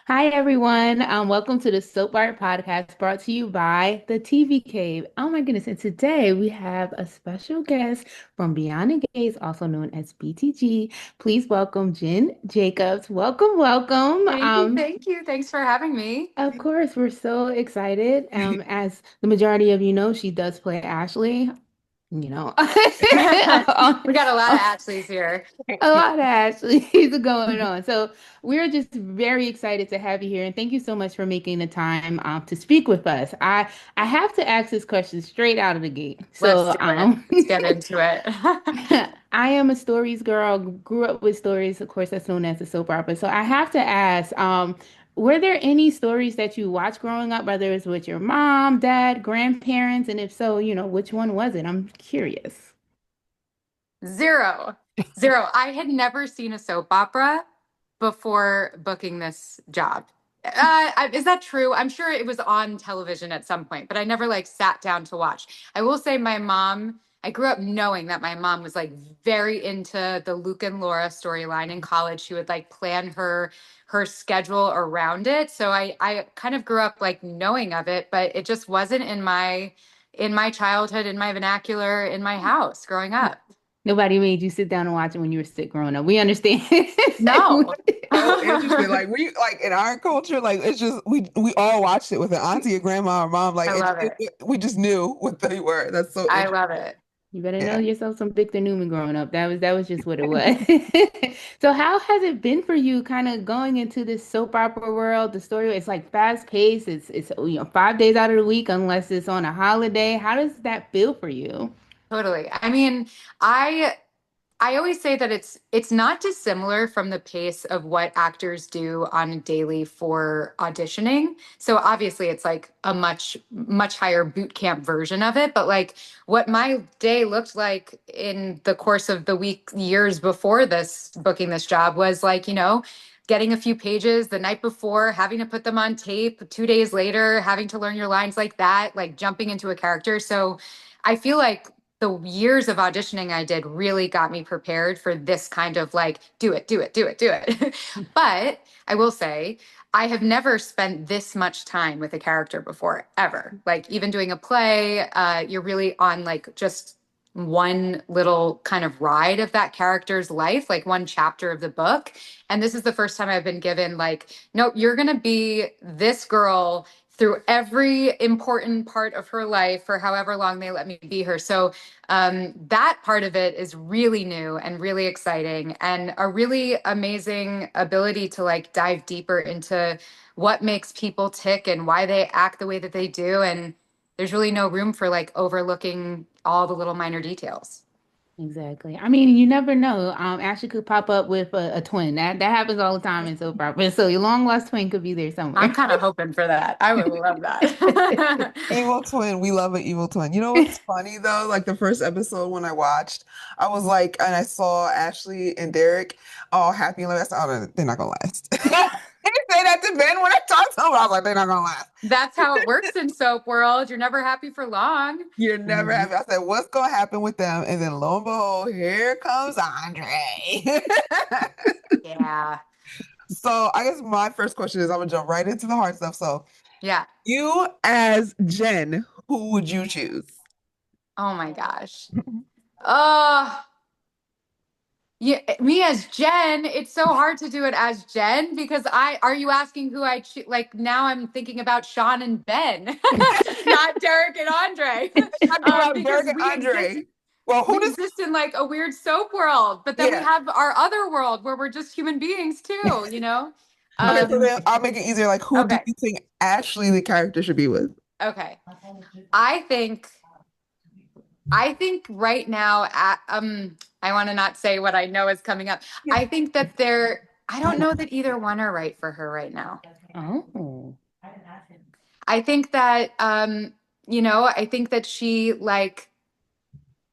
Hi, everyone. Welcome to the Soap Art Podcast brought to you by the TV Cave. Oh my goodness. And today we have a special guest from Beyond the Gaze, also known as BTG. Please welcome Jen Jacobs. Welcome, welcome. Thank you. Thank you. Thanks for having me. Of course, we're so excited. As the majority of you know, she does play Ashley, you know, We got a lot of Ashleys here. a lot actually is going on. So we're just very excited to have you here, and thank you so much for making the time to speak with us. I have to ask this question straight out of the gate. Let's So do it. Let's get into it. I am a stories girl. Grew up with stories, of course, that's known as a soap opera. So I have to ask, were there any stories that you watched growing up, whether it's with your mom, dad, grandparents, and if so, which one was it? I'm curious. Zero. Zero. I had never seen a soap opera before booking this job. Is that true? I'm sure it was on television at some point, but I never like sat down to watch. I will say my mom, I grew up knowing that my mom was like very into the Luke and Laura storyline in college. She would like plan her schedule around it. So I kind of grew up like knowing of it, but it just wasn't in my childhood, in my vernacular, in my house growing up. Nobody made you sit down and watch it when you were sick growing up. We understand. No. So interesting. Like we like in our culture, like it's just we all watched it with an auntie, a grandma, or mom. Like I love it. we just knew what they were. That's so I interesting. love it. You better know Yeah. yourself some Victor Newman growing up. That was just what it was. So how has it been for you kind of going into this soap opera world? The story, it's like fast paced. It's 5 days out of the week unless it's on a holiday. How does that feel for you? Totally. I mean, I I always say that it's not dissimilar from the pace of what actors do on a daily for auditioning. So obviously it's like a much higher boot camp version of it, but like what my day looked like in the course of the week years before this booking this job was like, getting a few pages the night before, having to put them on tape 2 days later, having to learn your lines like that, like jumping into a character. So I feel like the years of auditioning I did really got me prepared for this kind of like, do it, do it, do it, do it. But I will say, I have never spent this much time with a character before, ever. Like, even doing a play, you're really on like just one little kind of ride of that character's life, like one chapter of the book. And this is the first time I've been given, like, nope, you're going to be this girl through every important part of her life for however long they let me be her. So that part of it is really new and really exciting and a really amazing ability to like dive deeper into what makes people tick and why they act the way that they do. And there's really no room for like overlooking all the little minor details. Exactly. I mean, you never know. Ashley could pop up with a twin. That happens all the time in soap opera. So your long lost twin could be there I'm somewhere. kind of hoping for that. I would love that. Evil twin. We love an evil twin. You know what's funny though? Like the first episode when I watched, I was like, and I saw Ashley and Derek all happy and like, I said, oh, they're not gonna last. I didn't say that to Ben when I talked to him. I was like, they're not gonna last. That's how it works in soap world. You're never happy for long. You're never Mhm. happy. I said, what's gonna happen with them? And then lo and behold, here comes Andre. Yeah. So I guess my first question is I'm gonna jump right into the hard stuff. So Yeah. you as Jen, who would you choose? Oh my gosh. Oh, yeah, me as Jen, it's so hard to do it as Jen because are you asking who I choose? Like now I'm thinking about Sean and Ben, not Derek and Andre, Talking about because Derek and Andre. Well, we who does exist in like a weird soap world, but then we yeah. have our other world where we're just human beings too, you know? Okay, so Um, then I'll make it easier. Like, who do okay, you think Ashley the character should be with? okay. I think I think right now, I want to not say what I know is coming up. I think that I don't know that either one are right for her right now. Oh. I think that, I think that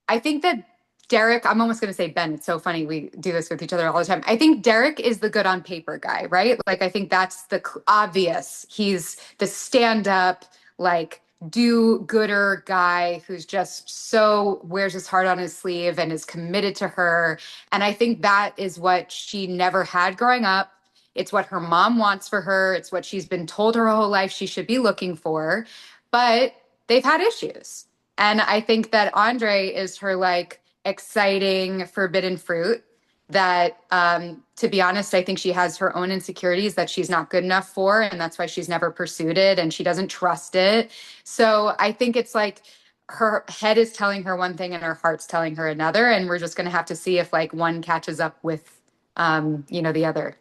I think that Derek, I'm almost going to say Ben. It's so funny. We do this with each other all the time. I think Derek is the good on paper guy, right? Like, I think that's the obvious. He's the stand up, like, do gooder guy who's just so wears his heart on his sleeve and is committed to her. And I think that is what she never had growing up. It's what her mom wants for her. It's what she's been told her whole life she should be looking for. But they've had issues. And I think that Andre is her like exciting forbidden fruit that to be honest, I think she has her own insecurities that she's not good enough for, and that's why she's never pursued it and she doesn't trust it. So I think it's like her head is telling her one thing and her heart's telling her another, and we're just going to have to see if like one catches up with the other.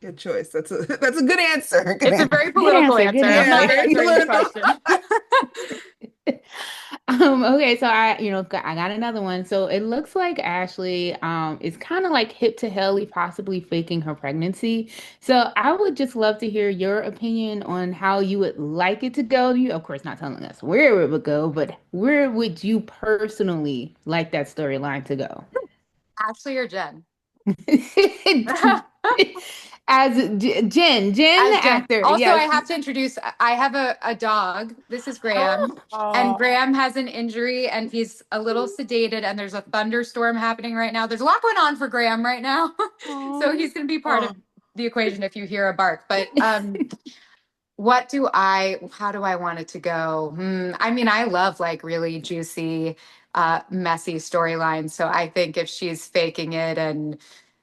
Good choice. That's a good answer. Good It's a answer. very Good political answer. Good answer. I'm not Yeah, answer. answering the political. question. Okay, so I got another one. So it looks like Ashley is kind of like hip to Haley possibly faking her pregnancy. So I would just love to hear your opinion on how you would like it to go. You, of course, not telling us where it would go, but where would you personally like that storyline to go? Ashley or Jen? As Jen, the As Jen. actor, Also, I yes. have to introduce, I have a dog. This is Graham. And Oh, Graham has an injury and he's a little sedated, and there's a thunderstorm happening right now. There's a lot going on for Graham right now. So Oh. he's going to be part of oh. the equation if you hear a bark. But how do I want it to go? I mean, I love like really juicy, messy storylines. So I think if she's faking it and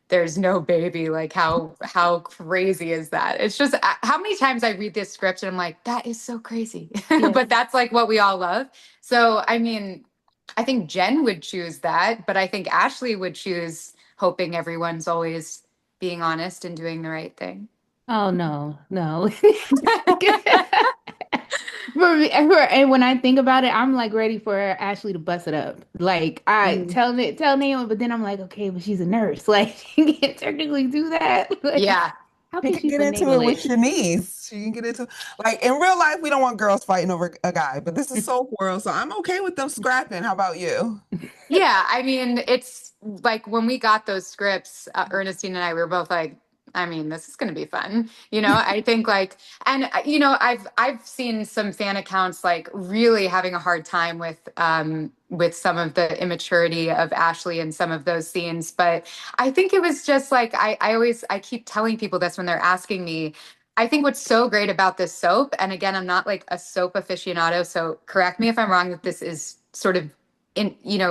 there's no baby, like how crazy is that? It's just how many times I read this script and I'm like, that is so crazy. Yes. But that's like what we all love. So I mean, I think Jen would choose that, but I think Ashley would choose hoping everyone's always being honest and doing the right thing. Oh no, no. And when I think about it, I'm like ready for Ashley to bust it up. Like I Mm. tell Naomi, but then I'm like, okay, but she's a nurse. Like she can't technically do that. Like Yeah. how She can can she get into finagle it with it? Shanice. She can get into like in real life, we don't want girls fighting over a guy, but this is soap world, so I'm okay with them scrapping. How about you? Yeah, I mean, it's like when we got those scripts, Ernestine and I, we were both like, I mean, this is going to be fun. I think like, and I've seen some fan accounts like really having a hard time with some of the immaturity of Ashley in some of those scenes. But I think it was just like I keep telling people this when they're asking me. I think what's so great about this soap, and again, I'm not like a soap aficionado, so correct me if I'm wrong that this is sort of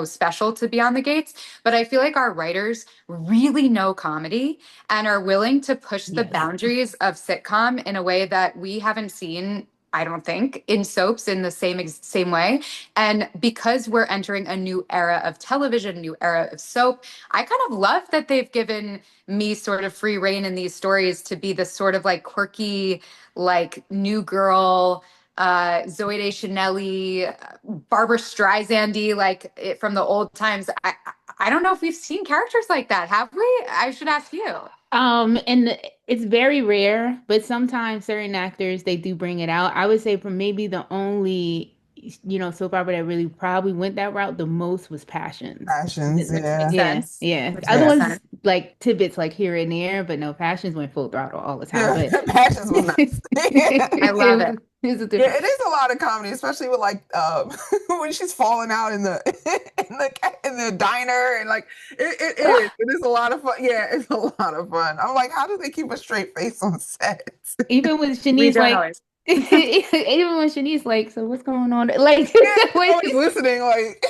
special to Beyond the Gates, but I feel like our writers really know comedy and are willing to push the Yes. boundaries of sitcom in a way that we haven't seen, I don't think, in soaps in the same way. And because we're entering a new era of television, new era of soap, I kind of love that they've given me sort of free reign in these stories to be this sort of like quirky, like new girl, Zoe Deschanel, Barbara Streisand, like it from the old times. I don't know if we've seen characters like that, have we? I should ask you. And it's very rare, but sometimes certain actors they do bring it out. I would say for maybe the only, soap opera that really probably went that route the most was Passions. Passions, Which yeah. makes Yeah, sense. yeah. Which The other makes Yeah. ones sense. like tidbits like here and there, but no, Passions went full throttle all the time. Yeah. But Passions was nice. I love it. it was a Yeah, different. it is a lot of comedy, especially with like when she's falling out in the in the diner and like it is a lot of fun. Yeah, it's a lot of fun. I'm like, how do they keep a straight face on set? Even with We Shanice, don't like, always. even when Shanice, like, so what's going on? Like, Yeah, always listening, like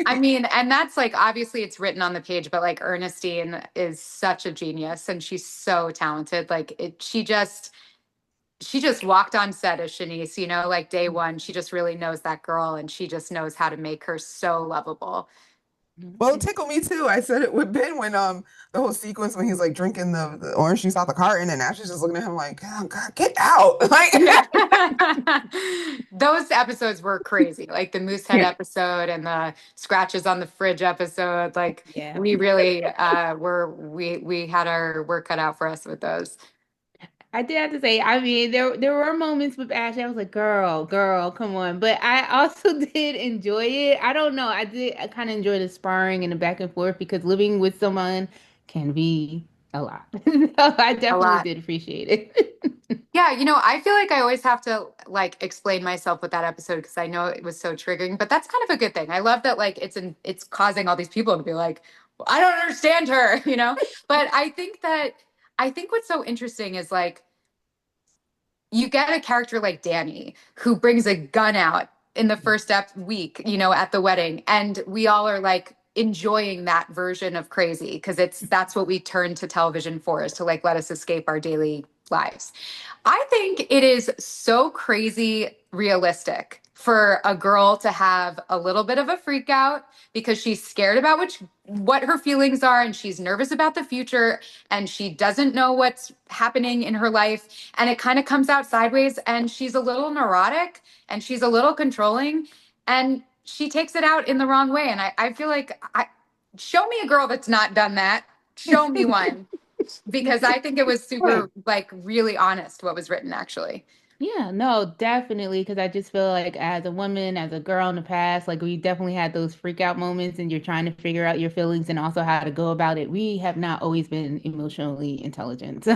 I mean, and that's like obviously it's written on the page, but like Ernestine is such a genius and she's so talented. Like she just walked on set as Shanice, like day one. She just really knows that girl and she just knows how to make her so lovable. well, it tickled me too. I said it with Ben when the whole sequence when he's like drinking the orange juice out the carton and Ashley's just looking at him like, oh, God, get out. Like Yeah. Those episodes were crazy. Like the Moosehead yeah, episode and the scratches on the fridge episode. Like yeah. we really we had our work cut out for us with those. I did have to say, I mean, there were moments with Ashley. I was like, girl, come on. But I also did enjoy it. I don't know. I kind of enjoy the sparring and the back and forth because living with someone can be a lot. So I A definitely lot. did appreciate it. Yeah, I feel like I always have to like explain myself with that episode because I know it was so triggering, but that's kind of a good thing. I love that like it's causing all these people to be like, "Well, I don't understand her, you know? But I think that I think what's so interesting is like you get a character like Danny who brings a gun out in the first step week, you know, at the wedding, and we all are like enjoying that version of crazy because that's what we turn to television for, is to like let us escape our daily lives. I think it is so crazy realistic for a girl to have a little bit of a freak out because she's scared about what her feelings are, and she's nervous about the future, and she doesn't know what's happening in her life, and it kind of comes out sideways, and she's a little neurotic and she's a little controlling, and she takes it out in the wrong way. And I feel like show me a girl that's not done that. Show me one, because I think it was Right. super, like, really honest what was written, actually. Yeah, no, definitely. Because I just feel like as a woman, as a girl in the past, like we definitely had those freak out moments and you're trying to figure out your feelings and also how to go about it. We have not always been emotionally intelligent. So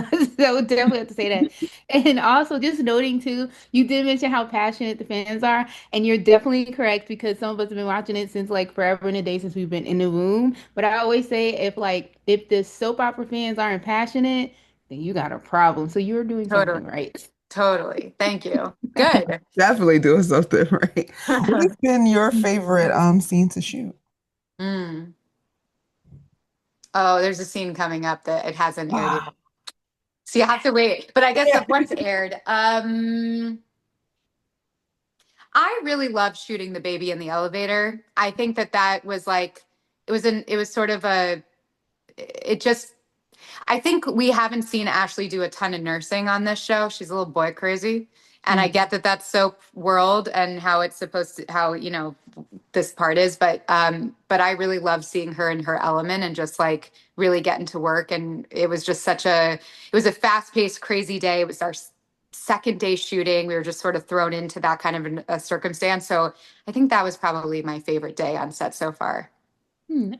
definitely have to say that. And also just noting too, you did mention how passionate the fans are, and you're definitely correct because some of us have been watching it since like forever and a day since we've been in the room. But I always say if the soap opera fans aren't passionate, then you got a problem. So you're doing Totally. something right. Totally. Thank you. Good. Definitely doing something right. What has been your favorite scene to shoot? Mm. Oh, there's a scene coming up that it hasn't aired yet. Ah, So you have to wait. But I guess yeah. that once aired, I really loved shooting the baby in the elevator. I think that that was like it was sort of a it just I think we haven't seen Ashley do a ton of nursing on this show. She's a little boy crazy. And I get that that's soap world and how it's supposed to, how, you know, this part is, but I really love seeing her in her element and just like really getting to work. And it was just it was a fast paced, crazy day. It was our second day shooting. We were just sort of thrown into that kind of a circumstance. So I think that was probably my favorite day on set so far.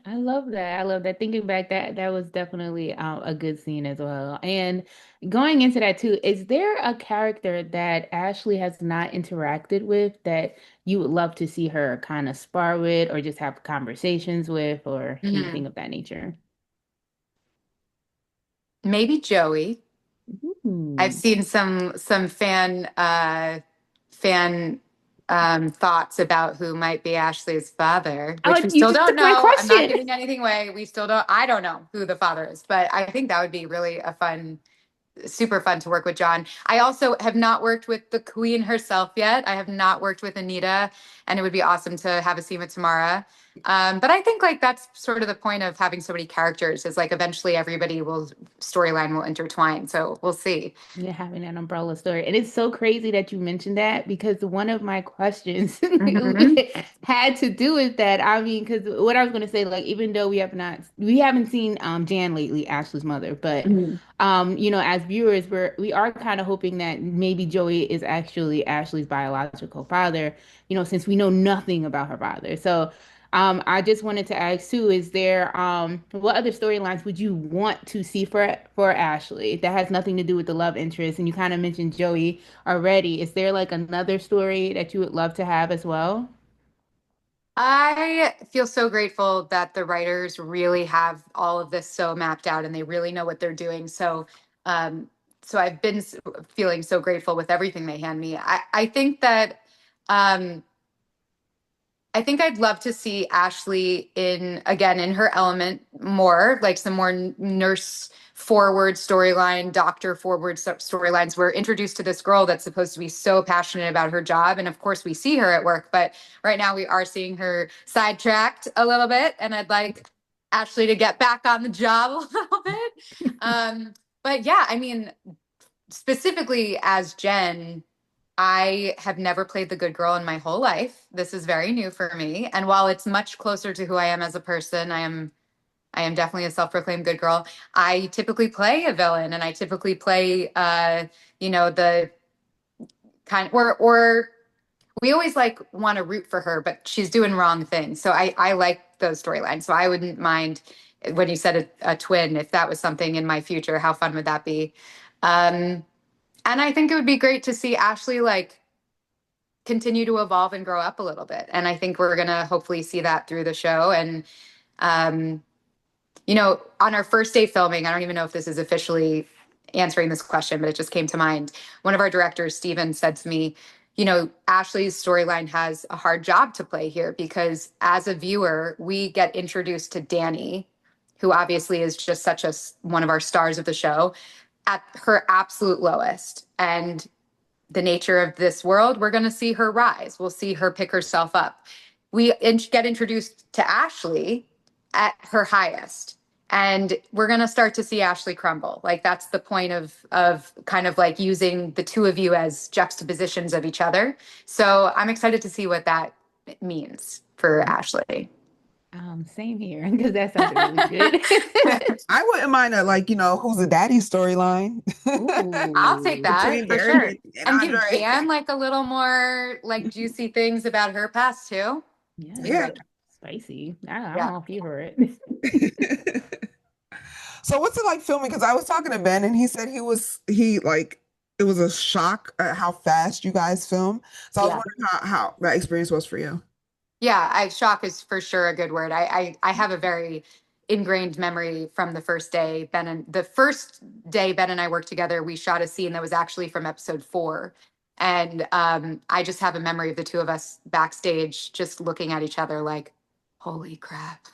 I love that. I love that. Thinking back, that was definitely a good scene as well. And going into that too, is there a character that Ashley has not interacted with that you would love to see her kind of spar with or just have conversations with or anything Mhm. of that nature? Maybe Joey. I've Ooh. seen some fan thoughts about who might be Ashley's father, which Oh, we you still just don't took my know. I'm not question. giving anything away. We still don't. I don't know who the father is, but I think that would be really a fun, super fun to work with John. I also have not worked with the queen herself yet. I have not worked with Anita, and it would be awesome to have a scene with Tamara. But I think like that's sort of the point of having so many characters is like eventually everybody will storyline will intertwine. So we'll see. Yeah, having an umbrella story. And it's so crazy that you mentioned that because one of my questions Mhm. had to do with that. I mean, because what I was going to say, like, even though we haven't seen Jan lately, Ashley's mother, but Mhm. you know, as viewers, we are kind of hoping that maybe Joey is actually Ashley's biological father, you know, since we know nothing about her father. So I just wanted to ask too, is there what other storylines would you want to see for Ashley that has nothing to do with the love interest? And you kind of mentioned Joey already. Is there like another story that you would love to have as well? I feel so grateful that the writers really have all of this so mapped out and they really know what they're doing. Um, so I've been feeling so grateful with everything they hand me. I think that um, I think I'd love to see Ashley in again in her element more, like some more nurse forward storyline, doctor forward storylines. We're introduced to this girl that's supposed to be so passionate about her job, and of course we see her at work, but right now we are seeing her sidetracked a little bit, and I'd like Ashley to get back on the job a little bit. But yeah, I mean, specifically as Jen, I have never played the good girl in my whole life. This is very new for me. And while it's much closer to who I am as a person, I am definitely a self-proclaimed good girl. I typically play a villain and I typically play you know, the kind or we always like want to root for her, but she's doing wrong things. So I like those storylines. So I wouldn't mind when you said a twin, if that was something in my future, how fun would that be? Um, and I think it would be great to see Ashley like continue to evolve and grow up a little bit. And I think we're going to hopefully see that through the show. And um, On our first day filming, I don't even know if this is officially answering this question, but it just came to mind. One of our directors, Steven, said to me, Ashley's storyline has a hard job to play here because as a viewer, we get introduced to Danny, who obviously is just one of our stars of the show, at her absolute lowest. And the nature of this world, we're going to see her rise. We'll see her pick herself up. We get introduced to Ashley at her highest. And we're going to start to see Ashley crumble. Like that's the point of kind of like using the two of you as juxtapositions of each other. So I'm excited to see what that means for Ashley. Same here because that sounded really good. I wouldn't mind a like, who's the daddy storyline I'll take Ooh, that between for Derek sure. and And give Andre. Jan like a little more like juicy things about her past too. yeah, Yeah. Like, spicy. I'm yeah. all for it. So what's it like filming? Because I was talking to Ben and he said he like it was a shock at how fast you guys film. So I was Yeah. wondering how that experience was for you. Yeah, shock is for sure a good word. I have a very ingrained memory from the first day. The first day Ben and I worked together, we shot a scene that was actually from episode 4. And I just have a memory of the two of us backstage just looking at each other like, holy crap.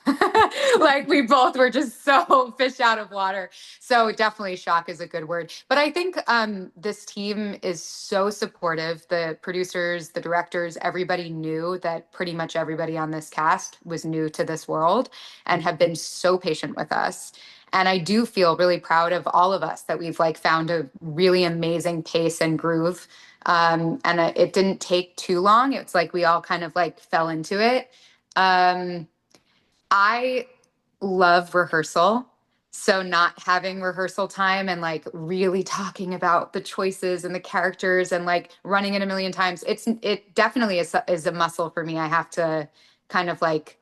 Like we both were just so fish out of water. So definitely shock is a good word. But I think this team is so supportive. The producers, the directors, everybody knew that pretty much everybody on this cast was new to this world and have been so patient with us. And I do feel really proud of all of us that we've like found a really amazing pace and groove. And it didn't take too long. It's like we all kind of like fell into it. Um, I love rehearsal. So not having rehearsal time and like really talking about the choices and the characters and like running it a million times, it definitely is a muscle for me. I have to kind of like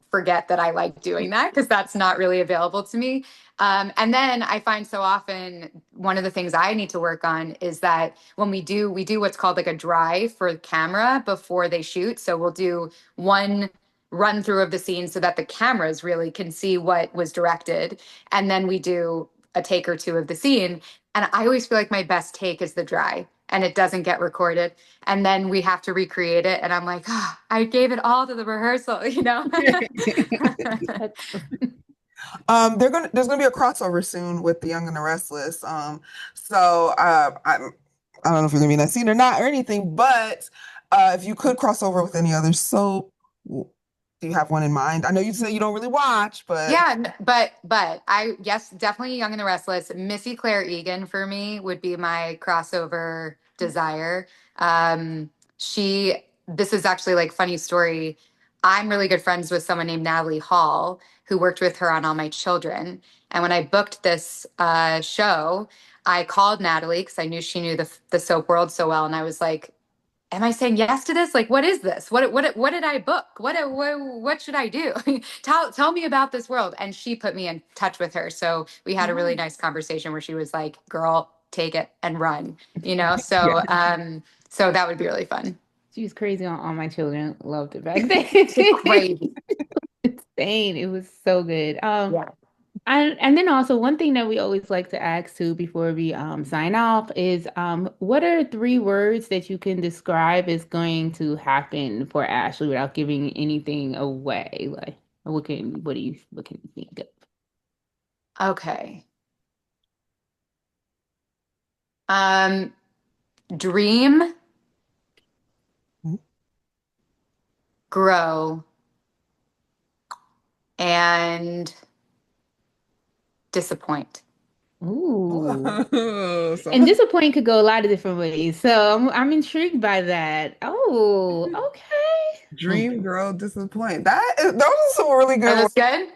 forget that I like doing that because that's not really available to me. And then I find so often one of the things I need to work on is that when we do what's called like a dry for camera before they shoot. So we'll do one run through of the scene so that the cameras really can see what was directed. And then we do a take or two of the scene. And I always feel like my best take is the dry and it doesn't get recorded and then we have to recreate it and I'm like I gave it all to the rehearsal. There's gonna be a crossover soon with The Young and the Restless. So I don't know if you're gonna be in that scene or not or anything, but if you could cross over with any other soap, do you have one in mind? I know you said you don't really watch, but Yeah, but I yes, definitely Young and the Restless. Missy Claire Egan for me would be my crossover desire. She this is actually like funny story. I'm really good friends with someone named Natalie Hall who worked with her on All My Children. And when I booked this show, I called Natalie because I knew she knew the soap world so well, and I was like, am I saying yes to this? Like, what is this? What did I book? What should I do? Tell me about this world. And she put me in touch with her. So we had a really nice conversation where she was like, girl, take it and run. yeah. So that would be really fun. She was crazy on All My Children. Loved it back then. Crazy. Insane. It was so good. Yeah. And then also one thing that we always like to ask too before we sign off is what are 3 words that you can describe is going to happen for Ashley without giving anything away? Like what can you think of? Okay. Um, dream, grow, and disappoint. Ooh. So And disappoint could go a lot of different ways. So I'm intrigued by that. Oh, okay. dream, girl, disappoint. Those are some really Are good ones. those good?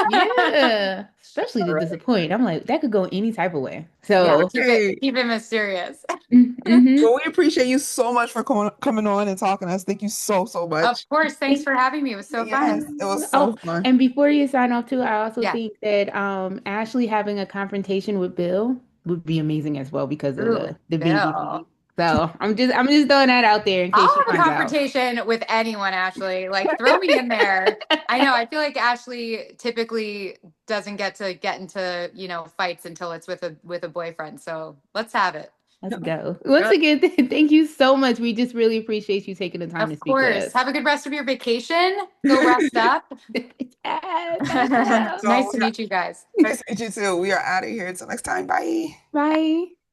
Yeah, especially All the right. disappoint. I'm like, that could go any type of way. Yeah, So, Hey, keep it mysterious. mm-hmm. well, we appreciate you so much for coming on and talking to us. Thank you so Of much. course. Thanks for having me. It was so Yes, fun. it was so Oh, fun. and before you sign off too, I also Yeah. think that Ashley having a confrontation with Bill would be amazing as well because of Ooh, the baby Bill. thing. So I'm just throwing that out there in I'll case she have a finds out. confrontation with anyone, Ashley. Like, throw me in there. I know. I feel like Ashley typically doesn't get into, fights until it's with a boyfriend. So let's have it. Let's go. Once Good. again, thank you so much. We just really appreciate you taking the time to Of speak with course. us. Have a good rest of your vacation. Go rest up. Yes, I will. So Nice to meet you guys. nice to meet you too. We are out of here. Until next time. Bye. Bye.